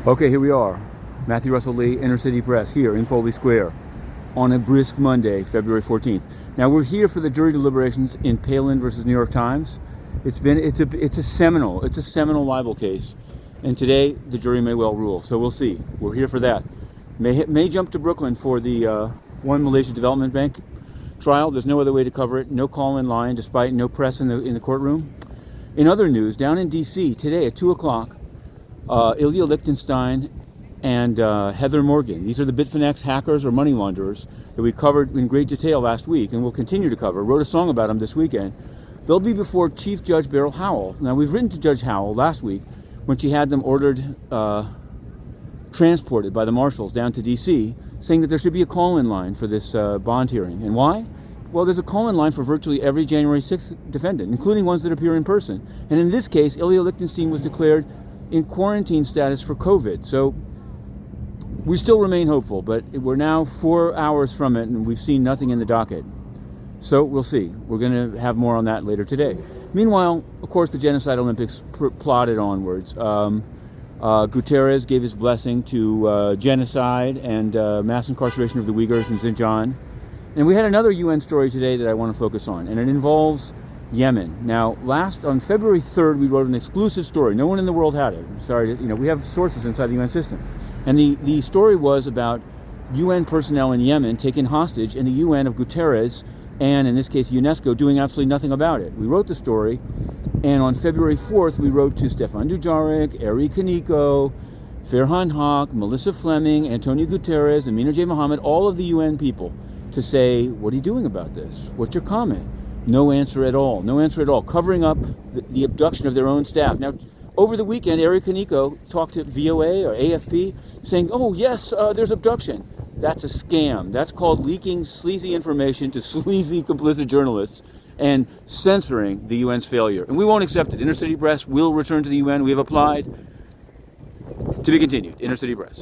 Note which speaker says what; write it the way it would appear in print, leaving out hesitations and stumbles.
Speaker 1: Okay, here we are. Matthew Russell Lee, Inner City Press, here in Foley Square on a brisk Monday, February 14th. Now we're here for the jury deliberations in Palin versus New York Times. It's a seminal libel case, and today the jury may well rule. So we'll see. We're here for that. May jump to Brooklyn for the One Malaysia Development Bank trial. There's no other way to cover it. No call in line, despite no press in the courtroom. In other news, down in D.C. today at 2 o'clock. Ilya Lichtenstein and Heather Morgan. These are the Bitfinex hackers or money launderers that we covered in great detail last week and will continue to cover. Wrote a song about them this weekend. They'll be before Chief Judge Beryl Howell. Now, we've written to Judge Howell last week when she had them ordered, transported by the marshals down to D.C., saying that there should be a call-in line for this bond hearing. And why? Well, there's a call-in line for virtually every January 6th defendant, including ones that appear in person. And in this case, Ilya Lichtenstein was declared in quarantine status for COVID. So we still remain hopeful, but we're now 4 hours from it and we've seen nothing in the docket. So we'll see. We're going to have more on that later today. Meanwhile, of course, the Genocide Olympics plodded onwards. Guterres gave his blessing to genocide and mass incarceration of the Uyghurs in Xinjiang. And we had another UN story today that I want to focus on, and it involves Yemen. Now, on February 3rd, we wrote an exclusive story. No one in the world had it. Sorry, we have sources inside the UN system. And the story was about UN personnel in Yemen taken hostage and the UN of Guterres, and in this case UNESCO, doing absolutely nothing about it. We wrote the story, and on February 4th, we wrote to Stefan Dujarric, Eri Kaneko, Farhan Haq, Melissa Fleming, Antonio Guterres, Amina J. Mohammed, all of the UN people, to say, what are you doing about this? What's your comment? No answer at all. No answer at all. Covering up the abduction of their own staff. Now, over the weekend, Eri Kaneko talked to VOA or AFP saying, oh, yes, there's abduction. That's a scam. That's called leaking sleazy information to sleazy complicit journalists and censoring the UN's failure. And we won't accept it. Inner City Press will return to the UN. We have applied. To be continued. Inner City Press.